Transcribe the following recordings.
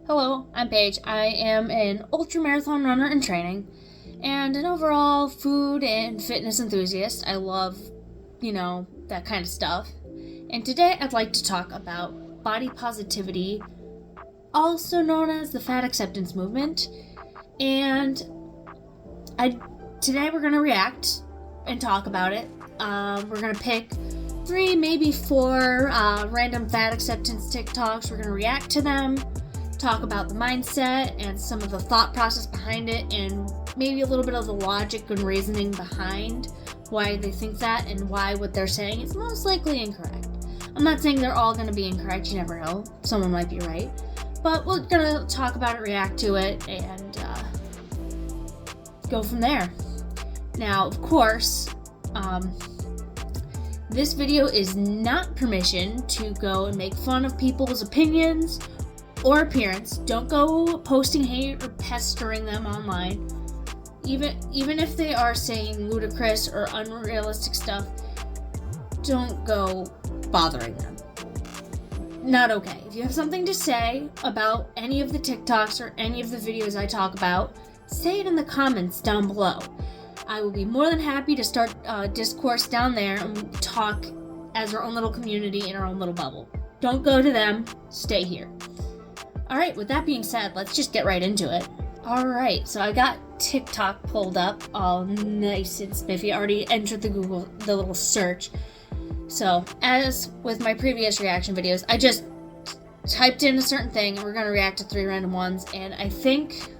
Hello, I'm Paige. I am an ultramarathon runner in training and an overall food and fitness enthusiast. I love, that kind of stuff. And today I'd like to talk about body positivity, also known as the fat acceptance movement. And today we're going to react and talk about it. We're going to pick 3, maybe 4 random fat acceptance TikToks. We're going to react to them, talk about the mindset and some of the thought process behind it, and maybe a little bit of the logic and reasoning behind why they think that and why what they're saying is most likely incorrect. I'm not saying they're all going to be incorrect, you never know. Someone might be right. But we're going to talk about it, react to it, and go from there. Now, of course, this video is not permission to go and make fun of people's opinions or appearance. Don't go posting hate or pestering them online. Even if they are saying ludicrous or unrealistic stuff, don't go bothering them. Not okay. If you have something to say about any of the TikToks or any of the videos I talk about, say it in the comments down below. I will be more than happy to start discourse down there and talk as our own little community in our own little bubble. Don't go to them, stay here. Alright, with that being said, let's just get right into it. Alright, so I got TikTok pulled up, all nice and spiffy. I already entered the little search. So, as with my previous reaction videos, I just typed in a certain thing and we're going to react to 3 random ones. And I think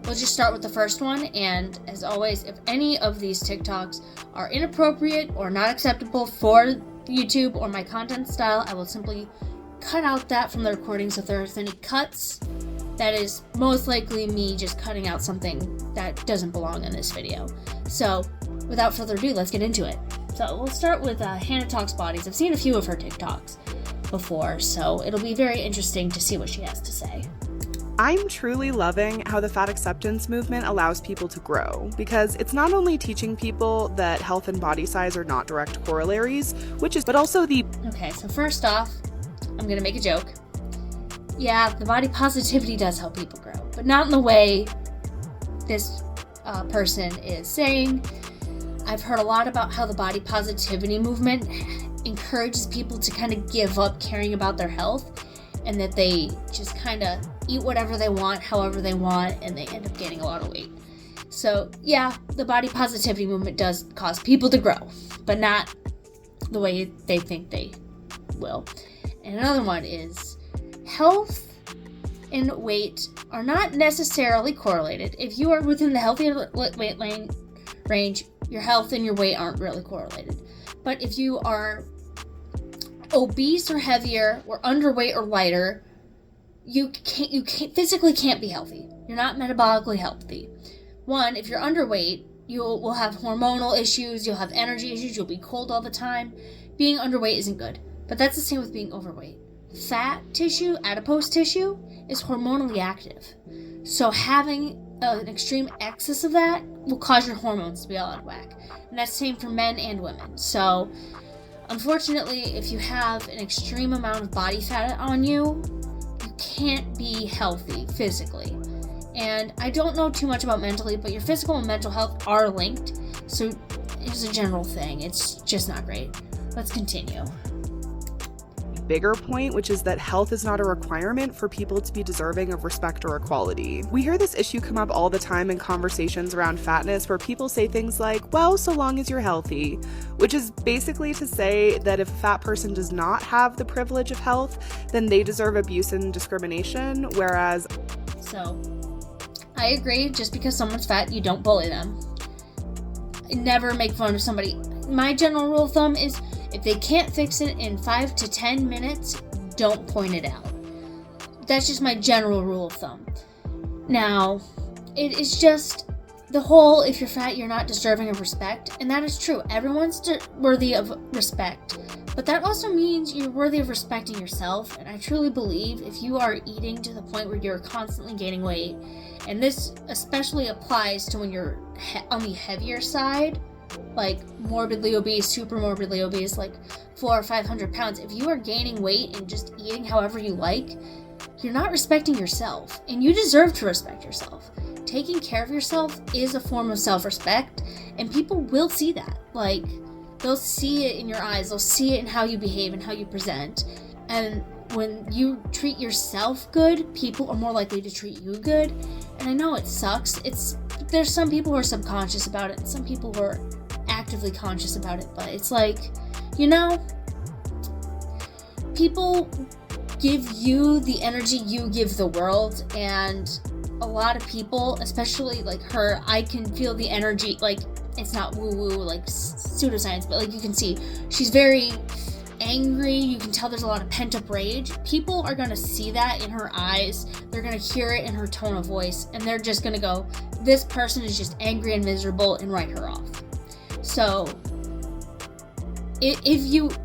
we'll just start with the first one. And as always, if any of these TikToks are inappropriate or not acceptable for YouTube or my content style, I will simply cut out that from the recording. So if there's any cuts, that is most likely me just cutting out something that doesn't belong in this video. So without further ado, let's get into it. So we'll start with Hannah Talks Bodies. I've seen a few of her TikToks before, so it'll be very interesting to see what she has to say. I'm truly loving how the fat acceptance movement allows people to grow, because it's not only teaching people that health and body size are not direct corollaries, but also Okay, so first off, I'm gonna make a joke. Yeah, the body positivity does help people grow, but not in the way this person is saying. I've heard a lot about how the body positivity movement encourages people to kind of give up caring about their health, and that they just kind of eat whatever they want, however they want, and they end up gaining a lot of weight. So yeah, the body positivity movement does cause people to grow, but not the way they think they will. And another one is health and weight are not necessarily correlated. If you are within the healthy weight range, your health and your weight aren't really correlated. But if you are obese or heavier or underweight or lighter, you physically can't be healthy. You're not metabolically healthy. One, if you're underweight, you will have hormonal issues, you'll have energy issues, you'll be cold all the time. Being underweight isn't good. But that's the same with being overweight. Fat tissue, adipose tissue, is hormonally active. So having an extreme excess of that will cause your hormones to be all out of whack. And that's the same for men and women. So unfortunately, if you have an extreme amount of body fat on you, you can't be healthy physically. And I don't know too much about mentally, but your physical and mental health are linked. So it's a general thing. It's just not great. Let's continue. bigger point, which is that health is not a requirement for people to be deserving of respect or equality. We hear this issue come up all the time in conversations around fatness, where people say things like, well, so long as you're healthy, which is basically to say that if a fat person does not have the privilege of health, then they deserve abuse and discrimination, whereas... So, I agree, just because someone's fat, you don't bully them. Never make fun of somebody. My general rule of thumb is, if they can't fix it in 5 to 10 minutes, don't point it out. That's just my general rule of thumb. Now, it is just the whole, if you're fat, you're not deserving of respect. And that is true. Everyone's worthy of respect. But that also means you're worthy of respecting yourself. And I truly believe if you are eating to the point where you're constantly gaining weight, and this especially applies to when you're on the heavier side, like morbidly obese, super morbidly obese, like 400 or 500 pounds. If you are gaining weight and just eating however you like, you're not respecting yourself, and you deserve to respect yourself. Taking care of yourself is a form of self-respect, and people will see that. Like, they'll see it in your eyes, they'll see it in how you behave and how you present. And when you treat yourself good, people are more likely to treat you good. And I know it sucks. There's some people who are subconscious about it, and some people who are actively conscious about it, but it's like, people give you the energy you give the world, and a lot of people, especially like her, I can feel the energy, like, it's not woo-woo, like pseudoscience, but like you can see she's very angry. You can tell there's a lot of pent-up rage. People are going to see that in her eyes. They're going to hear it in her tone of voice, and they're just going to go, this person is just angry and miserable, and write her off. So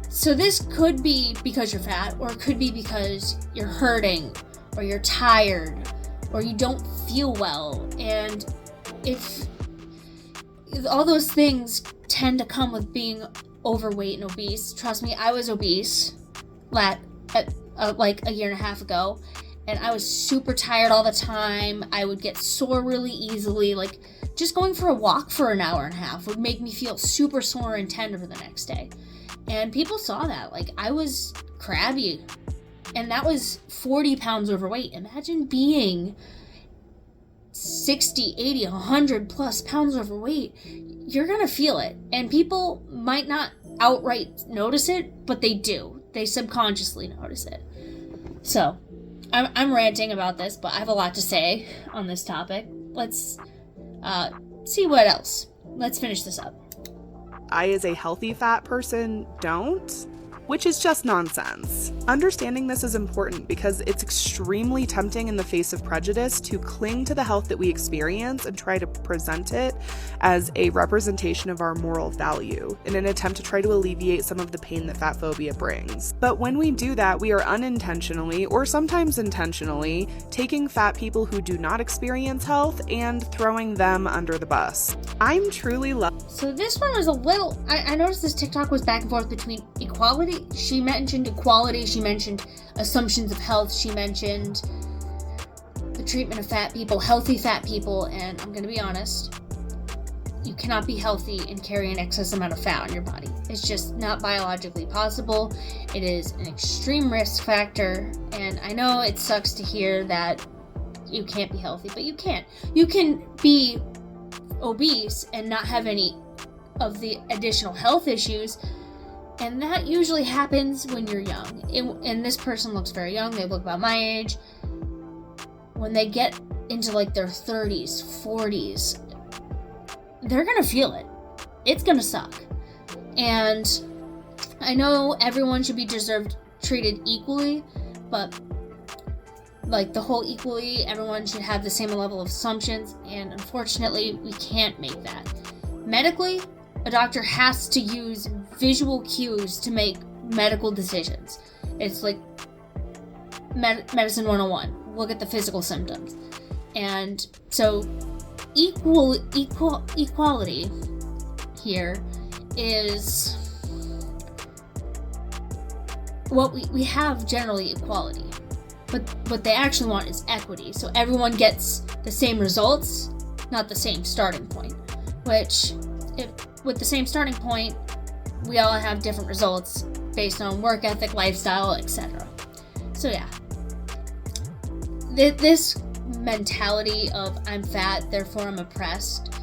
so this could be because you're fat, or it could be because you're hurting, or you're tired, or you don't feel well. And if all those things tend to come with being overweight and obese. Trust me, I was obese like a year and a half ago, and I was super tired all the time. I would get sore really easily. Like, just going for a walk for an hour and a half would make me feel super sore and tender the next day. And people saw that. Like, I was crabby, and that was 40 pounds overweight. Imagine being 60, 80, 100 plus pounds overweight. You're gonna feel it, and people might not outright notice it, but they do. They subconsciously notice it. So, I'm ranting about this, but I have a lot to say on this topic. Let's see what else. Let's finish this up. I, as a healthy fat person, don't, which is just nonsense. Understanding this is important because it's extremely tempting in the face of prejudice to cling to the health that we experience and try to present it as a representation of our moral value in an attempt to try to alleviate some of the pain that fat phobia brings. But when we do that, we are unintentionally, or sometimes intentionally, taking fat people who do not experience health and throwing them under the bus. I'm truly So this one was a little, I noticed this TikTok was back and forth between equality. She mentioned equality, she mentioned assumptions of health, she mentioned the treatment of fat people, healthy fat people, and I'm gonna be honest, you cannot be healthy and carry an excess amount of fat on your body. It's just not biologically possible. It is an extreme risk factor, and I know it sucks to hear that you can't be healthy, but you can't. You can be obese and not have any of the additional health issues, and that usually happens when you're young. And this person looks very young. They look about my age. When they get into like their 30s, 40s, they're gonna feel it. It's gonna suck. And I know everyone should be treated equally, but like the whole equally, everyone should have the same level of assumptions, and unfortunately, we can't make that. Medically, a doctor has to use visual cues to make medical decisions. It's like medicine 101. Look at the physical symptoms. And so equality here is what we have generally equality. But what they actually want is equity. So everyone gets the same results, not the same starting point. Which, with the same starting point, we all have different results based on work ethic, lifestyle, etc. So yeah, this mentality of I'm fat, therefore I'm oppressed,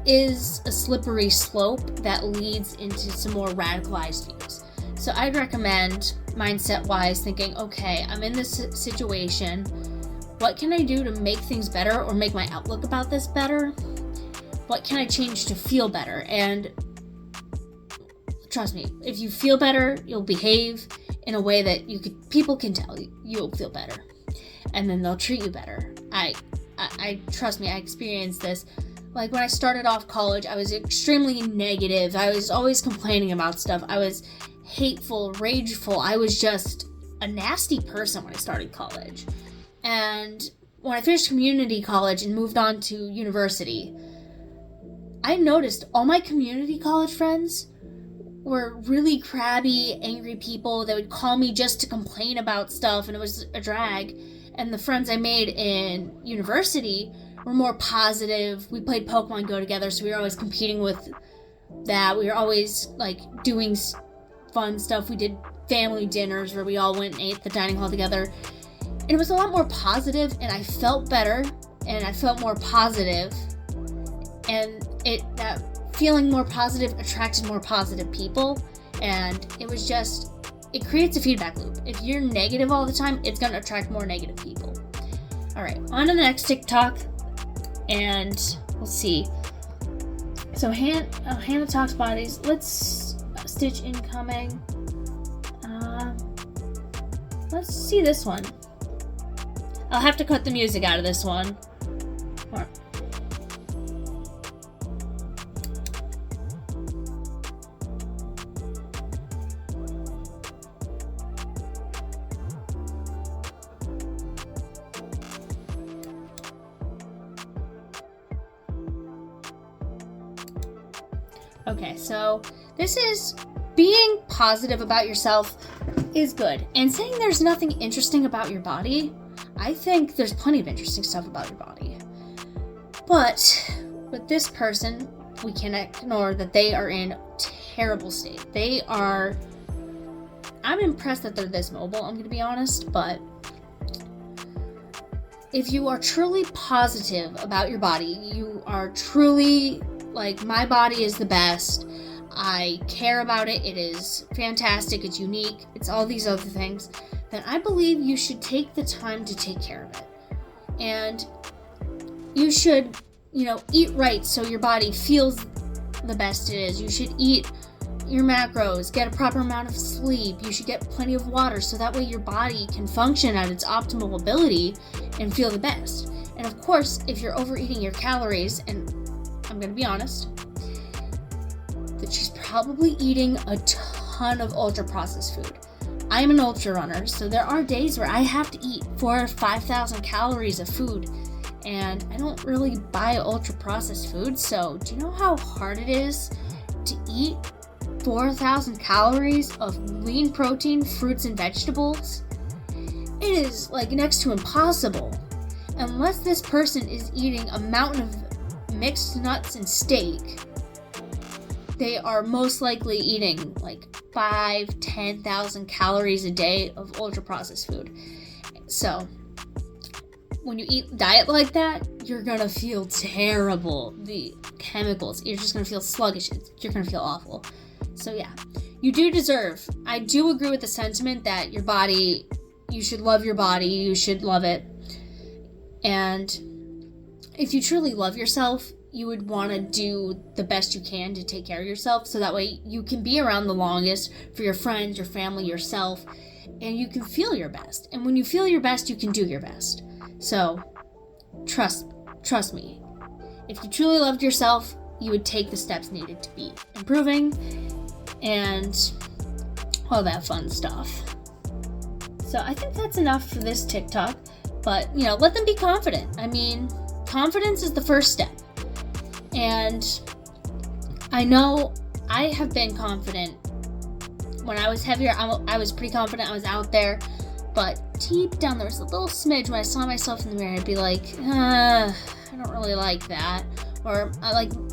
is a slippery slope that leads into some more radicalized views. So I'd recommend, mindset-wise, thinking, okay, I'm in this situation. What can I do to make things better or make my outlook about this better? What can I change to feel better? And trust me, if you feel better, you'll behave in a way that people can tell you'll feel better, and then they'll treat you better. I trust me, I experienced this. Like when I started off college, I was extremely negative. I was always complaining about stuff. I was hateful, rageful. I was just a nasty person when I started college. And when I finished community college and moved on to university, I noticed all my community college friends were really crabby, angry people that would call me just to complain about stuff, and it was a drag. And the friends I made in university were more positive. We played Pokemon Go together, so we were always competing with that. We were always like doing fun stuff. We did family dinners where we all went and ate at the dining hall together. And it was a lot more positive, and I felt better, and I felt more positive. And that feeling more positive attracted more positive people. And it was just, it creates a feedback loop. If you're negative all the time, it's going to attract more negative people. All right, on to the next TikTok. And we'll see. So Hannah talks bodies. Let's Stitch incoming. Let's see this one. I'll have to cut the music out of this one. Okay, so this is being positive about yourself is good. And saying there's nothing interesting about your body, I think there's plenty of interesting stuff about your body. But with this person, we cannot ignore that they are in terrible state. I'm impressed that they're this mobile, I'm gonna be honest, but if you are truly positive about your body, you are truly like, my body is the best, I care about it, it is fantastic, it's unique, it's all these other things, then I believe you should take the time to take care of it. And you should, eat right so your body feels the best it is. You should eat your macros, get a proper amount of sleep, you should get plenty of water so that way your body can function at its optimal ability and feel the best. And of course, if you're overeating your calories, and I'm gonna be honest, that she's probably eating a ton of ultra-processed food. I'm an ultra runner, so there are days where I have to eat 4,000 or 5,000 calories of food, and I don't really buy ultra-processed food, so do you know how hard it is to eat 4,000 calories of lean protein, fruits, and vegetables? It is like next to impossible. Unless this person is eating a mountain of mixed nuts and steak, they are most likely eating like 5,000-10,000 calories a day of ultra-processed food. So when you eat diet like that, you're gonna feel terrible. The chemicals, you're just gonna feel sluggish. You're gonna feel awful. So yeah, you do deserve. I do agree with the sentiment that your body, you should love your body. You should love it. And if you truly love yourself, you would want to do the best you can to take care of yourself, so that way you can be around the longest for your friends, your family, yourself, and you can feel your best. And when you feel your best, you can do your best. So trust me. If you truly loved yourself, you would take the steps needed to be improving and all that fun stuff. So I think that's enough for this TikTok, but let them be confident. I mean, confidence is the first step. And I know I have been confident. When I was heavier, I was pretty confident. I was out there. But deep down, there was a little smidge when I saw myself in the mirror. I'd be like, I don't really like that. Or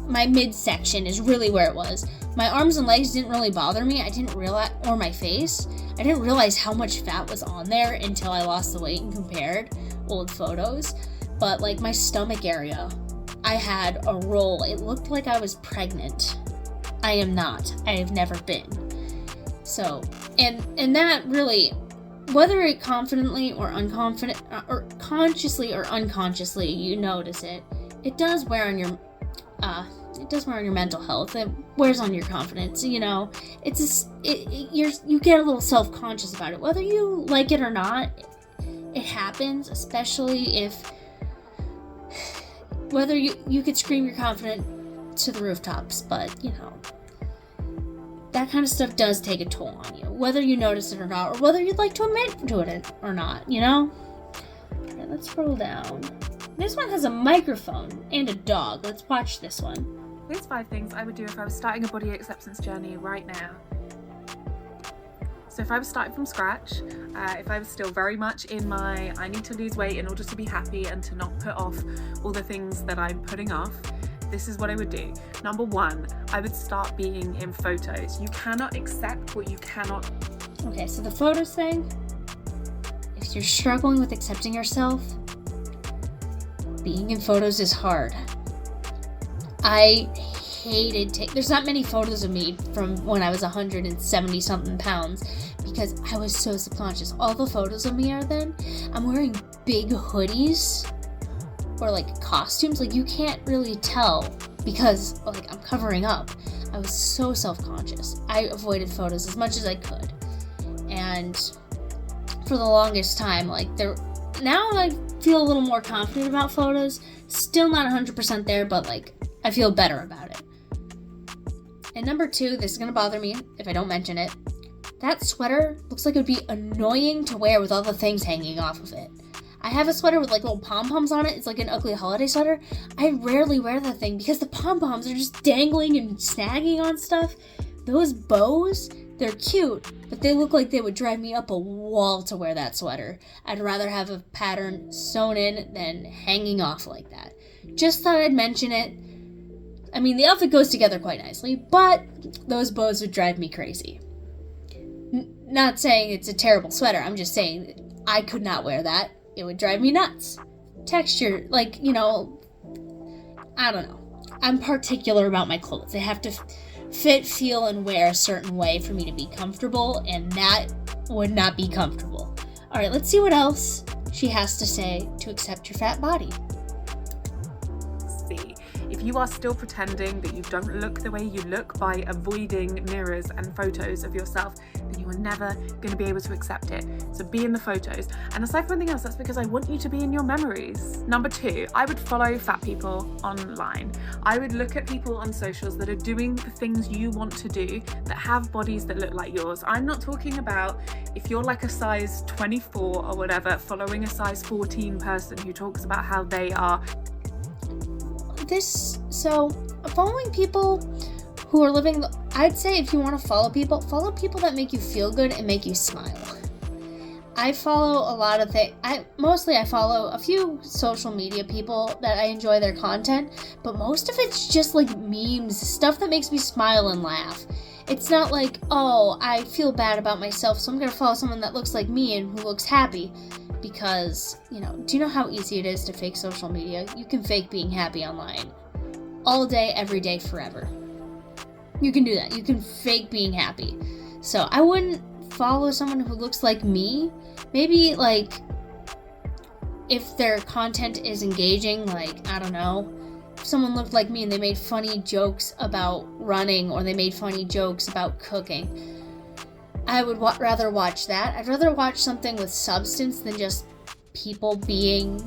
my midsection is really where it was. My arms and legs didn't really bother me. I didn't realize, or my face. I didn't realize how much fat was on there until I lost the weight and compared old photos. But my stomach area, I had a roll. It looked like I was pregnant. I am not. I have never been. So, and that really, whether it confidently or unconfident, or consciously or unconsciously, you notice it. It does wear on your, mental health. It wears on your confidence. You get a little self-conscious about it, whether you like it or not. It happens, especially if. Whether you could scream you're confident to the rooftops, but, that kind of stuff does take a toll on you, whether you notice it or not, or whether you'd like to admit to it or not, Okay, let's scroll down. This one has a microphone and a dog. Let's watch this one. Here's 5 things I would do if I was starting a body acceptance journey right now. So if I was starting from scratch, if I was still very much in my I need to lose weight in order to be happy and to not put off all the things that I'm putting off, this is what I would do. Number one, I would start being in photos. You cannot accept what you cannot. Okay, so the photos thing, if you're struggling with accepting yourself, being in photos is hard. I hated there's not many photos of me from when I was 170 something pounds because I was so subconscious. All the photos of me are then I'm wearing big hoodies or like costumes. Like you can't really tell because like I'm covering up. I was so self-conscious. I avoided photos as much as I could. And for the longest time, now I feel a little more confident about photos. Still not 100% there, but like I feel better about it. And number two, this is gonna bother me if I don't mention it. That sweater looks like it would be annoying to wear with all the things hanging off of it. I have a sweater with like little pom-poms on it. It's like an ugly holiday sweater. I rarely wear that thing because the pom-poms are just dangling and snagging on stuff. Those bows, they're cute, but they look like they would drive me up a wall to wear that sweater. I'd rather have a pattern sewn in than hanging off like that. Just thought I'd mention it. I mean, the outfit goes together quite nicely, but those bows would drive me crazy. Not saying it's a terrible sweater, I'm just saying I could not wear that. It would drive me nuts. Texture, I don't know. I'm particular about my clothes. They have to fit, feel, and wear a certain way for me to be comfortable, and that would not be comfortable. All right, let's see what else she has to say to accept your fat body. If you are still pretending that you don't look the way you look by avoiding mirrors and photos of yourself, then you are never going to be able to accept it. So be in the photos. And aside from anything else, that's because I want you to be in your memories. Number two, I would follow fat people online. I would look at people on socials that are doing the things you want to do, that have bodies that look like yours. I'm not talking about if you're like a size 24 or whatever, following a size 14 person who talks about how they are. Following people who are living, I'd say if you want to follow people that make you feel good and make you smile. I follow a lot of things. I follow a few social media people that I enjoy their content, but most of it's just like memes, stuff that makes me smile and laugh. It's not like, oh, I feel bad about myself, so I'm going to follow someone that looks like me and who looks happy. Because, do you know how easy it is to fake social media? You can fake being happy online. All day, every day, forever. You can do that. You can fake being happy. So I wouldn't follow someone who looks like me. Maybe, if their content is engaging, I don't know. If someone looked like me and they made funny jokes about running or they made funny jokes about cooking, I would rather watch that. I'd rather watch something with substance than just people being,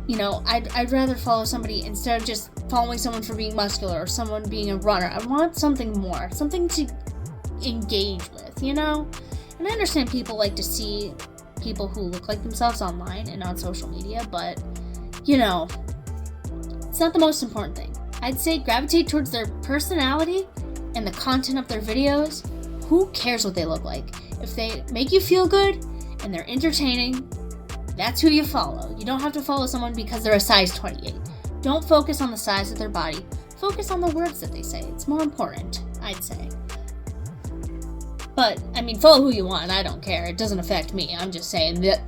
I'd rather follow somebody instead of just following someone for being muscular or someone being a runner. I want something more, something to engage with, And I understand people like to see people who look like themselves online and on social media, but, it's not the most important thing. I'd say gravitate towards their personality and the content of their videos. Who cares what they look like? If they make you feel good and they're entertaining, that's who you follow. You don't have to follow someone because they're a size 28. Don't focus on the size of their body. Focus on the words that they say. It's more important, I'd say. But, follow who you want. I don't care. It doesn't affect me. I'm just saying that,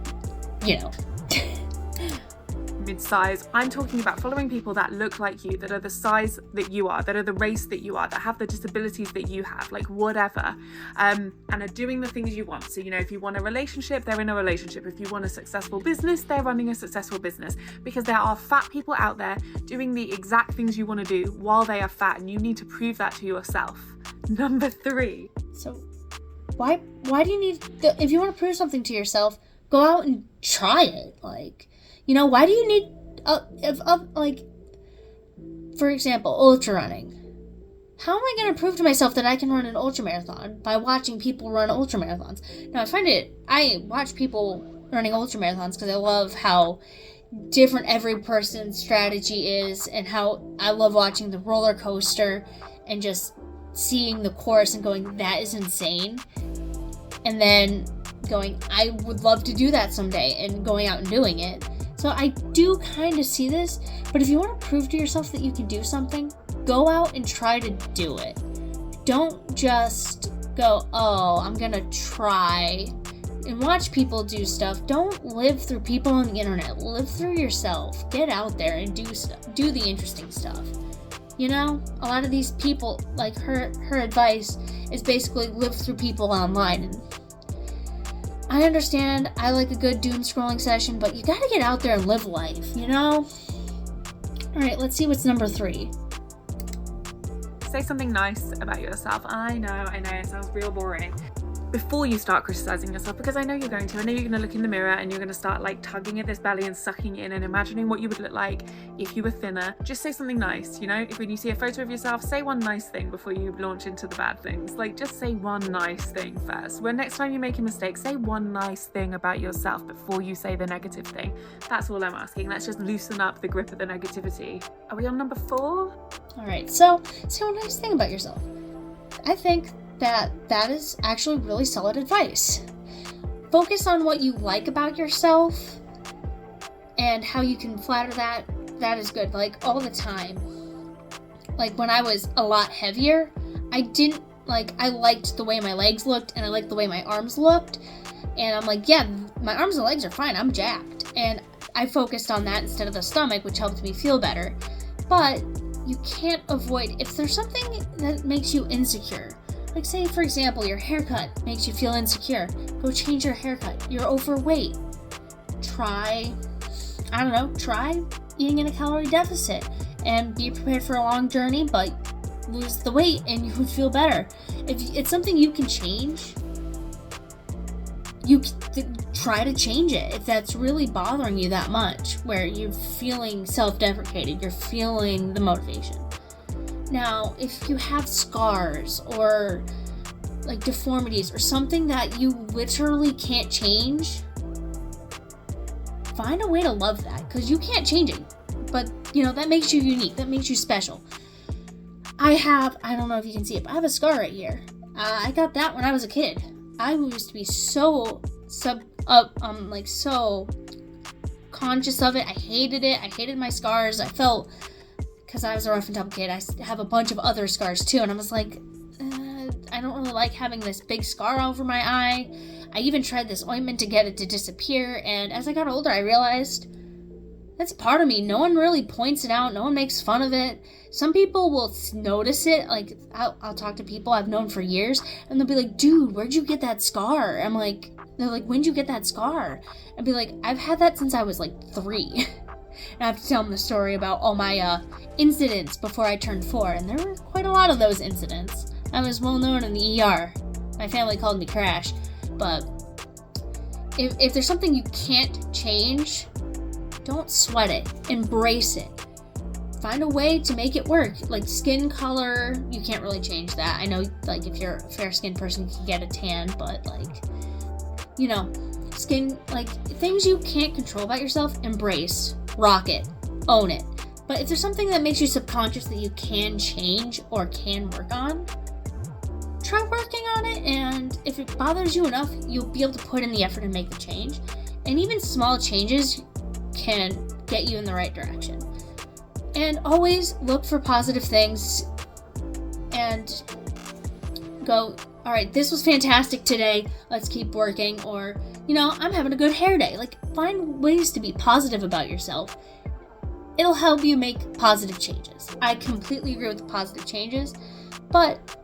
Mid-size. I'm talking about following people that look like you, that are the size that you are, that are the race that you are, that have the disabilities that you have, whatever, and are doing the things you want. So, if you want a relationship, they're in a relationship. If you want a successful business, they're running a successful business. Because there are fat people out there doing the exact things you want to do while they are fat, and you need to prove that to yourself. Number three. So, why do you need, if you want to prove something to yourself, go out and try it. Why do you need, for example, ultra running? How am I going to prove to myself that I can run an ultra marathon by watching people run ultra marathons? Now, I watch people running ultra marathons because I love how different every person's strategy is and how I love watching the roller coaster and just seeing the course and going, that is insane. and then going, I would love to do that someday, and going out and doing it. So I do kind of see this, but if you want to prove to yourself that you can do something, go out and try to do it. Don't just go, oh, I'm gonna try and watch people do stuff. Don't live through people on the internet. Live through yourself. Get out there and do stuff. Do the interesting stuff. You know, a lot of these people, like her advice is basically live through people online. And I understand I like a good doom scrolling session, but you gotta get out there and live life, you know? Alright, let's see what's number 3. Say something nice about yourself. I know, it sounds real boring. Before you start criticizing yourself, because I know you're going to. I know you're going to look in the mirror and you're going to start like tugging at this belly and sucking in and imagining what you would look like if you were thinner. Just say something nice, you know? If when you see a photo of yourself, say one nice thing before you launch into the bad things. Like, just say one nice thing first. When next time you make a mistake, say one nice thing about yourself before you say the negative thing. That's all I'm asking. Let's just loosen up the grip of the negativity. Are we on number 4? Alright, so say one nice thing about yourself. I think that is actually really solid advice. Focus on what you like about yourself and how you can flatter that. That is good, like all the time. Like when I was a lot heavier, I liked the way my legs looked and I liked the way my arms looked, and I'm like, yeah, my arms and legs are fine, I'm jacked, and I focused on that instead of the stomach, which helped me feel better. But you can't avoid, if there's something that makes you insecure, like say for example your haircut makes you feel insecure, go change your haircut. You're overweight, try eating in a calorie deficit and be prepared for a long journey, but lose the weight and you would feel better. If it's something you can change, you try to change it. If that's really bothering you that much, where you're feeling self-deprecated, you're feeling the motivation. Now, if you have scars or like deformities or something that you literally can't change, find a way to love that, because you can't change it. But, you know, that makes you unique, that makes you special. I don't know if you can see it, but I have a scar right here. I got that when I was a kid. I used to be so conscious of it. I hated it. I hated my scars. I felt, because I was a rough and tumble kid, I have a bunch of other scars too, and I was like, I don't really like having this big scar over my eye. I even tried this ointment to get it to disappear, and as I got older, I realized that's part of me. No one really points it out. No one makes fun of it. Some people will notice it. Like, I'll talk to people I've known for years, and they'll be like, dude, where'd you get that scar? They're like, when'd you get that scar? I'd be like, I've had that since I was like 3. And I have to tell them the story about all my incidents before I turned 4, and there were quite a lot of those incidents. I was well known in the ER. My family called me Crash. But if there's something you can't change, don't sweat it. Embrace it. Find a way to make it work. Like skin color, you can't really change that. I know, like, if you're a fair-skinned person, you can get a tan, but, like, you know, skin, like, things you can't control about yourself, embrace. Rock it. Own it. But if there's something that makes you subconscious that you can change or can work on, try working on it, and if it bothers you enough, you'll be able to put in the effort and make the change. And even small changes can get you in the right direction. And always look for positive things and go, all right, this was fantastic today, let's keep working. Or, you know, I'm having a good hair day. Like, find ways to be positive about yourself. It'll help you make positive changes. I completely agree with the positive changes, but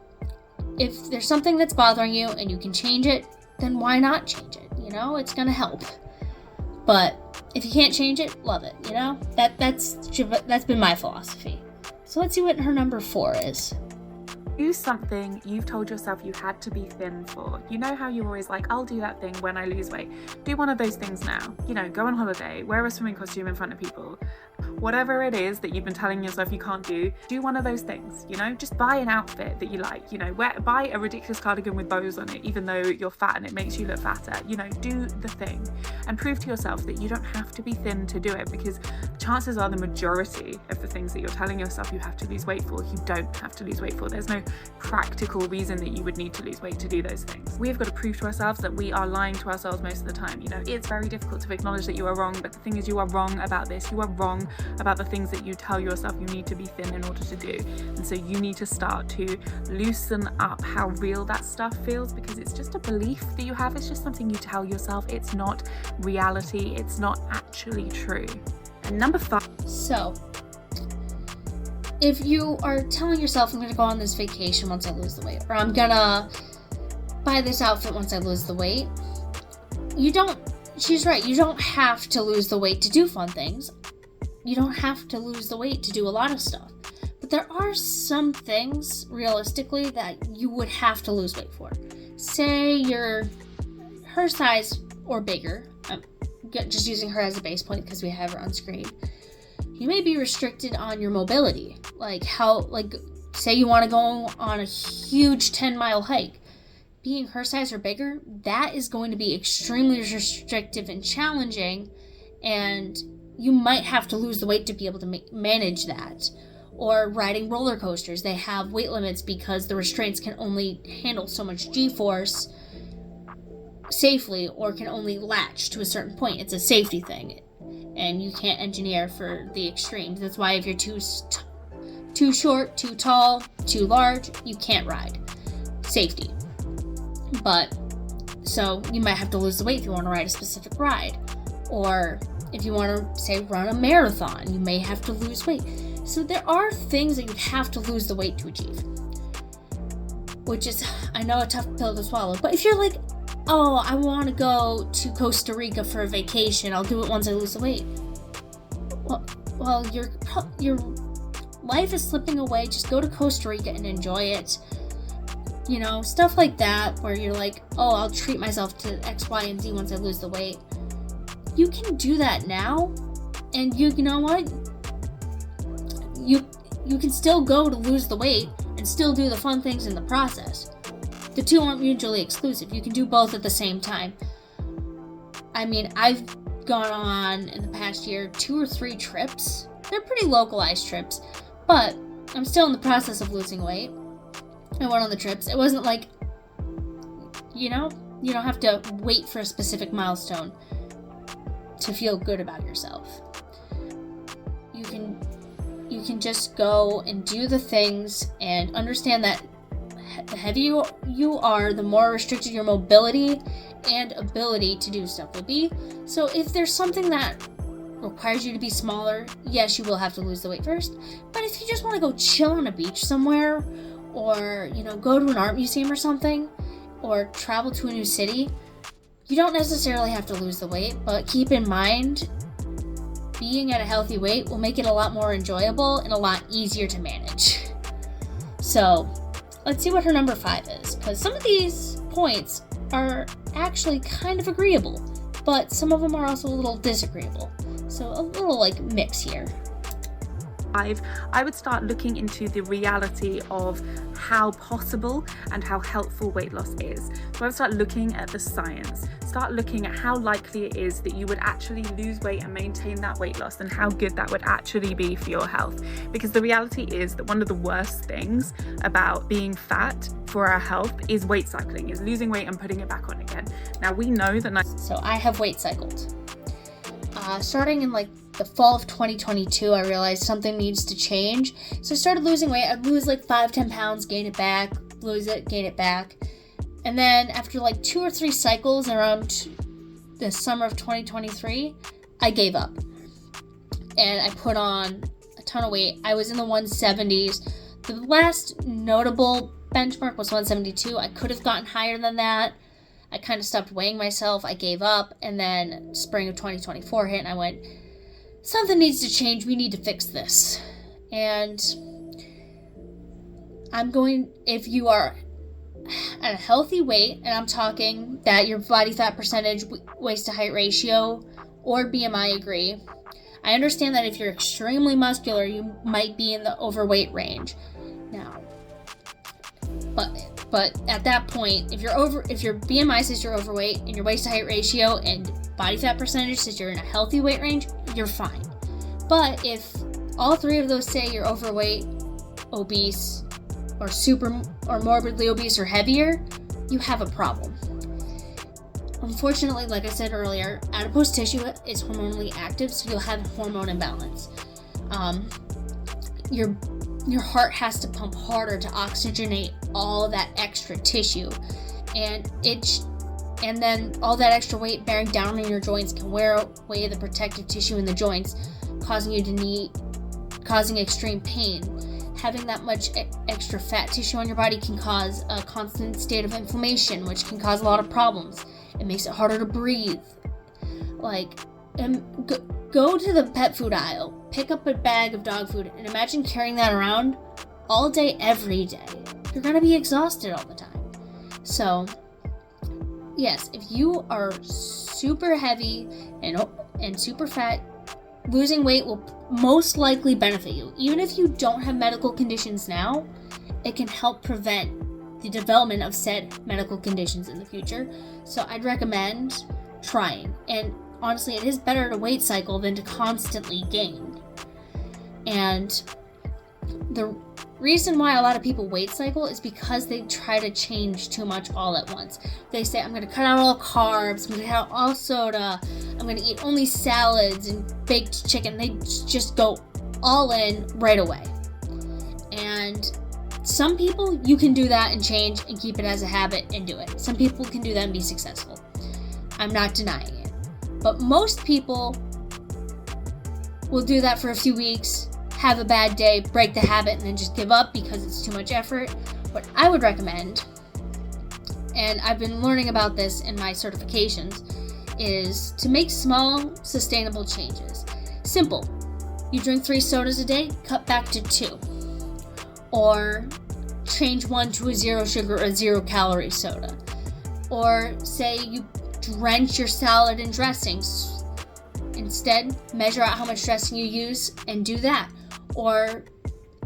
if there's something that's bothering you and you can change it, then why not change it? You know, it's gonna help. But if you can't change it, love it, you know? That's been my philosophy. So let's see what her number 4 is. Do something you've told yourself you had to be thin for. You know how you're always like, I'll do that thing when I lose weight. Do one of those things now. You know, go on holiday, wear a swimming costume in front of people. Whatever it is that you've been telling yourself you can't do one of those things, you know? Just buy an outfit that you like, you know, buy a ridiculous cardigan with bows on it, even though you're fat and it makes you look fatter. You know, do the thing and prove to yourself that you don't have to be thin to do it, because chances are the majority of the things that you're telling yourself you have to lose weight for, you don't have to lose weight for. There's no practical reason that you would need to lose weight to do those things. We've got to prove to ourselves that we are lying to ourselves most of the time. You know, it's very difficult to acknowledge that you are wrong, but the thing is, you are wrong about this. You are wrong about the things that you tell yourself you need to be thin in order to do. And so you need to start to loosen up how real that stuff feels, because it's just a belief that you have. It's just something you tell yourself. It's not reality. It's not actually true. And number 5. So, if you are telling yourself, I'm going to go on this vacation once I lose the weight, or I'm going to buy this outfit once I lose the weight, she's right, you don't have to lose the weight to do fun things. You don't have to lose the weight to do a lot of stuff. But there are some things, realistically, that you would have to lose weight for. Say you're her size or bigger. I'm just using her as a base point because we have her on screen. You may be restricted on your mobility. Say you want to go on a huge 10-mile hike. Being her size or bigger, that is going to be extremely restrictive and challenging, and you might have to lose the weight to be able to manage that. Or riding roller coasters, they have weight limits because the restraints can only handle so much G-force safely, or can only latch to a certain point. It's a safety thing, and you can't engineer for the extremes. That's why if you're too short, too tall, too large, you can't ride. Safety. But, so you might have to lose the weight if you want to ride a specific ride. Or if you want to, say, run a marathon, you may have to lose weight. So there are things that you'd have to lose the weight to achieve. Which is, I know, a tough pill to swallow. But if you're like, oh, I want to go to Costa Rica for a vacation, I'll do it once I lose the weight. Well, your life is slipping away. Just go to Costa Rica and enjoy it. You know, stuff like that, where you're like, oh, I'll treat myself to X, Y, and Z once I lose the weight. You can do that now, and you know what? You can still go to lose the weight and still do the fun things in the process. The two aren't mutually exclusive. You can do both at the same time. I mean, I've gone on, in the past year, 2 or 3 trips. They're pretty localized trips, but I'm still in the process of losing weight. I went on the trips. It wasn't like, you don't have to wait for a specific milestone to feel good about yourself. You can just go and do the things and understand that the heavier you are, the more restricted your mobility and ability to do stuff will be. So if there's something that requires you to be smaller, yes, you will have to lose the weight first. But if you just want to go chill on a beach somewhere, or, go to an art museum or something, or travel to a new city, you don't necessarily have to lose the weight, but keep in mind, being at a healthy weight will make it a lot more enjoyable and a lot easier to manage. So, let's see what her number 5 is, because some of these points are actually kind of agreeable, but some of them are also a little disagreeable. So, a little, mix here. I would start looking into the reality of how possible and how helpful weight loss is. So I would start looking at the science, start looking at how likely it is that you would actually lose weight and maintain that weight loss, and how good that would actually be for your health. Because the reality is that one of the worst things about being fat for our health is weight cycling, is losing weight and putting it back on again. Now we know that... So I have weight cycled. Starting in the fall of 2022, I realized something needs to change. So I started losing weight. I'd lose 5-10 pounds, gain it back, lose it, gain it back. And then after 2 or 3 cycles around the summer of 2023, I gave up. And I put on a ton of weight. I was in the 170s. The last notable benchmark was 172. I could have gotten higher than that. I kind of stopped weighing myself. I gave up. And then spring of 2024 hit and I went, something needs to change. We need to fix this. And if you are at a healthy weight, and I'm talking that your body fat percentage, waist to height ratio, or BMI agree. I understand that if you're extremely muscular, you might be in the overweight range. Now, but at that point, if your BMI says you're overweight and your waist to height ratio and body fat percentage says you're in a healthy weight range, you're fine. But if all 3 of those say you're overweight, obese, or morbidly obese or heavier, you have a problem. Unfortunately, like I said earlier, adipose tissue is hormonally active, so you'll have hormone imbalance. Your heart has to pump harder to oxygenate all of that extra tissue, and then all that extra weight bearing down on your joints can wear away the protective tissue in the joints, causing extreme pain. Having that much extra fat tissue on your body can cause a constant state of inflammation, which can cause a lot of problems. It makes it harder to breathe. Go to the pet food aisle, pick up a bag of dog food, and imagine carrying that around all day, every day. You're gonna be exhausted all the time. So, yes, if you are super heavy and super fat, losing weight will most likely benefit you. Even if you don't have medical conditions now, it can help prevent the development of said medical conditions in the future. So I'd recommend trying. And honestly, it is better to weight cycle than to constantly gain. And the reason why a lot of people weight cycle is because they try to change too much all at once. They say, I'm going to cut out all carbs, I'm going to cut out all soda, I'm going to eat only salads and baked chicken. They just go all in right away. And some people, you can do that and change and keep it as a habit and do it. Some people can do that and be successful. I'm not denying it. But most people will do that for a few weeks, have a bad day, break the habit, and then just give up because it's too much effort. What I would recommend, and I've been learning about this in my certifications, is to make small, sustainable changes. Simple. You drink 3 sodas a day, cut back to 2. Or change one to a 0 sugar or 0 calorie soda. Or say you drench your salad in dressings. Instead, measure out how much dressing you use and do that. Or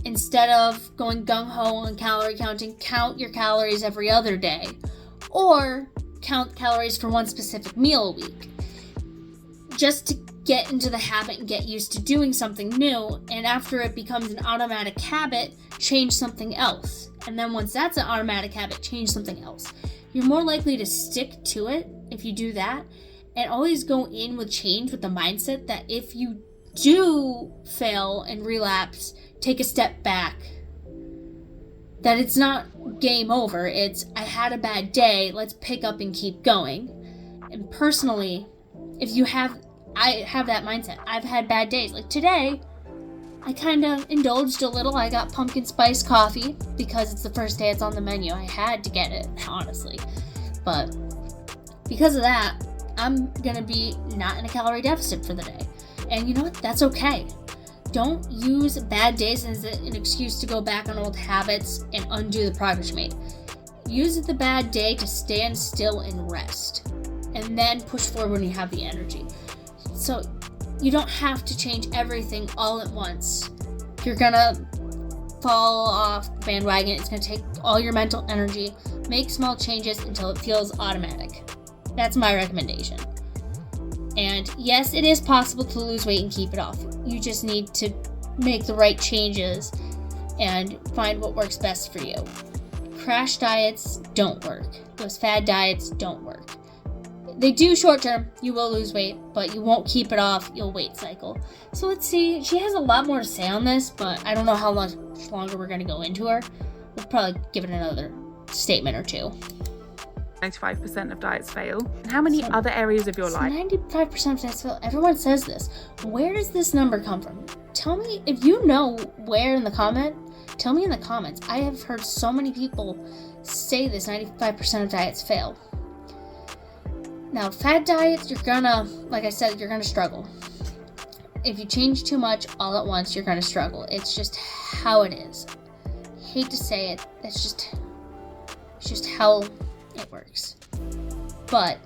instead of going gung-ho on calorie counting, count your calories every other day. Or count calories for one specific meal a week. Just to get into the habit and get used to doing something new, and after it becomes an automatic habit, change something else. And then once that's an automatic habit, change something else. You're more likely to stick to it if you do that, and always go in with change with the mindset that if you do fail and relapse, take a step back. That it's not game over, it's I had a bad day, let's pick up and keep going. And personally, I have that mindset. I've had bad days. Like today, I kind of indulged a little. I got pumpkin spice coffee because it's the first day it's on the menu. I had to get it, honestly. But because of that, I'm gonna be not in a calorie deficit for the day. And you know what? That's okay. Don't use bad days as an excuse to go back on old habits and undo the progress you made. Use the bad day to stand still and rest. And then push forward when you have the energy. So you don't have to change everything all at once. You're gonna fall off the bandwagon. It's gonna take all your mental energy. Make small changes until it feels automatic. That's my recommendation. And yes, it is possible to lose weight and keep it off. You just need to make the right changes and find what works best for you. Crash diets don't work. Those fad diets don't work. They do short term, you will lose weight, but you won't keep it off, you'll weight cycle. So let's see, she has a lot more to say on this, but I don't know how much longer we're going to go into her. We'll probably give it another statement or two. 95% of diets fail. And how many other areas of your life? 95% of diets fail. Everyone says this. Where does this number come from? Tell me, if you know where in the comment, tell me in the comments. I have heard so many people say this, 95% of diets fail. Now, fad diets, like I said, you're gonna struggle. If you change too much all at once, you're gonna struggle. It's just how it is. I hate to say it, it's just how it works. But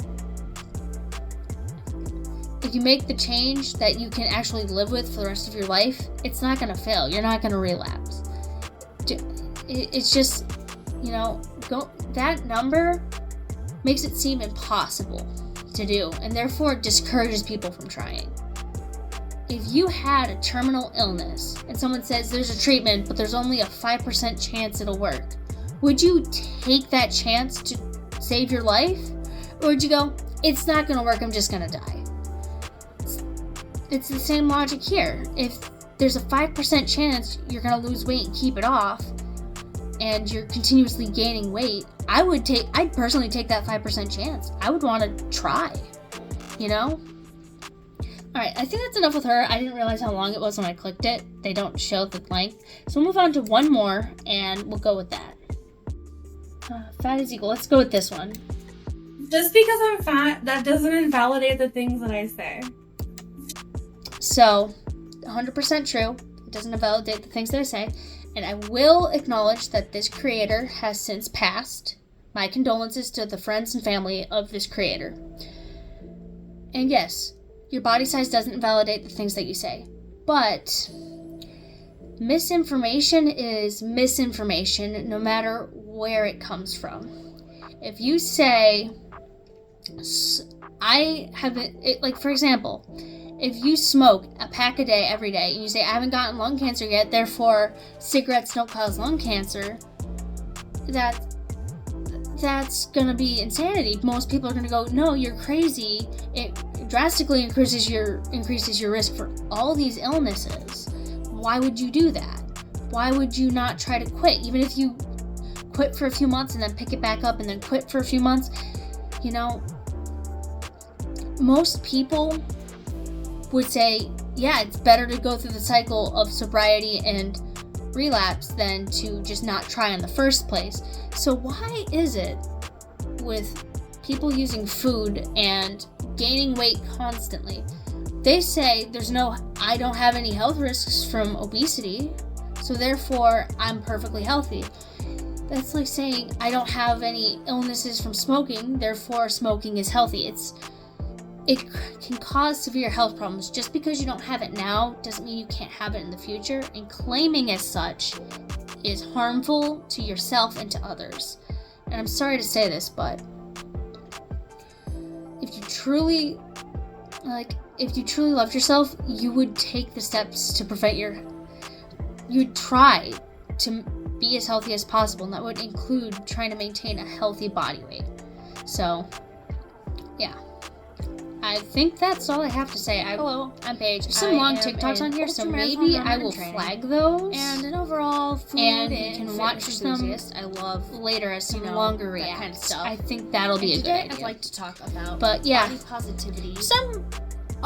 if you make the change that you can actually live with for the rest of your life, it's not gonna fail. You're not gonna relapse. It's just, that number makes it seem impossible to do, and therefore discourages people from trying. if you had a terminal illness and someone says there's a treatment, but there's only a 5% chance it'll work, would you take that chance to save your life? Or would you go, it's not going to work, I'm just going to die? It's the same logic here. If there's a 5% chance you're going to lose weight and keep it off, and you're continuously gaining weight, I'd personally take that 5% chance. I would want to try, you know? Alright, I think that's enough with her. I didn't realize how long it was when I clicked it. They don't show the length. So we'll move on to one more, and we'll go with that. Fat is equal. Let's go with this one. Just because I'm fat, that doesn't invalidate the things that I say. So, 100% true. It doesn't invalidate the things that I say. And I will acknowledge that this creator has since passed. My condolences to the friends and family of this creator. And yes, your body size doesn't invalidate the things that you say. But misinformation is misinformation no matter where it comes from. If you say, for example, if you smoke a pack a day every day and you say, I haven't gotten lung cancer yet, therefore cigarettes don't cause lung cancer, that's gonna be insanity. Most people are gonna go, no, you're crazy. It drastically increases your risk for all these illnesses. Why would you do that? Why would you not try to quit? Even if you quit for a few months and then pick it back up and then quit for a few months, you know, most people would say, yeah, it's better to go through the cycle of sobriety and relapse than to just not try in the first place. So why is it with people using food and gaining weight constantly, they say I don't have any health risks from obesity, so therefore I'm perfectly healthy. That's like saying I don't have any illnesses from smoking, therefore smoking is healthy. It can cause severe health problems. Just because you don't have it now doesn't mean you can't have it in the future, and claiming as such is harmful to yourself and to others. And I'm sorry to say this, but if you truly loved yourself, you would take the steps to prevent you'd try to be as healthy as possible, and that would include trying to maintain a healthy body weight. So, yeah. I think that's all I have to say. Hello, I'm Paige. There's some long TikToks on here, so maybe I will flag those. And an overall food and you can watch them. I love later as some longer reacts. Kind of stuff. I think that'll be a good idea. I'd like to talk about body positivity. Some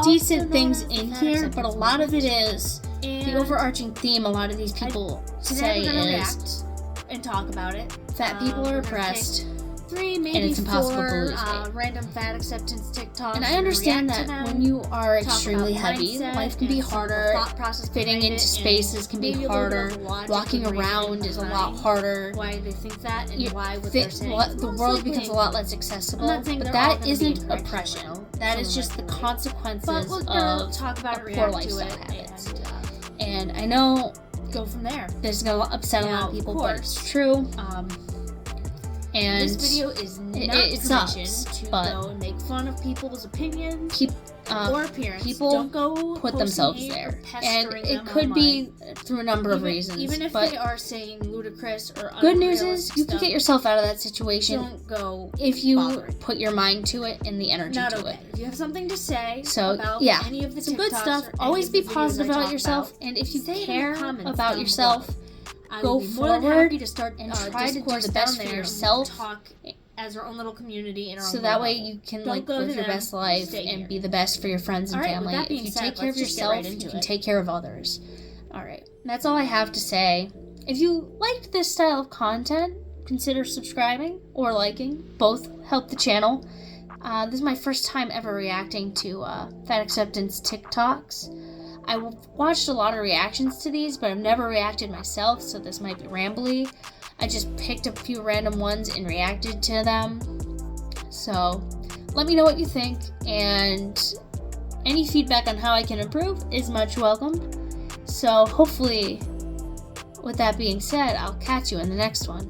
decent things in here, but a lot of it is the overarching theme. A lot of these people say is and talk about it. Fat people are oppressed. 3, maybe and it's impossible 4 to lose weight. Random fat acceptance TikToks. And I understand that when you are extremely heavy, life can be harder. Fitting into spaces can be harder. Walking around is a lot harder. Why they think that and why what they're saying. The world becomes a lot less accessible. But that isn't oppression. That is just the consequences of poor lifestyle habits. And I know go from there. This is going to upset a lot of people, but it's true. And this video is not permission to go and make fun of people's opinions or appearance. People don't go put themselves there, and it could be through a number of reasons. Even if they are saying ludicrous or good news is you can get yourself out of that situation. Don't go if you put your mind to it and the energy to it. If you have something to say about any of the some good stuff, always be positive about yourself, and if you care about yourself, go forward to start and try to do the best for yourself. Talk as our own little community in our so own that way level. you can live your best life and be the best for your friends and family. If you take care of yourself, you can take care of others. Alright, that's all I have to say. If you liked this style of content, consider subscribing or liking. Both help the channel. This is my first time ever reacting to fat acceptance TikToks. I watched a lot of reactions to these, but I've never reacted myself, so this might be rambly. I just picked a few random ones and reacted to them. So, let me know what you think, and any feedback on how I can improve is much welcome. So, hopefully, with that being said, I'll catch you in the next one.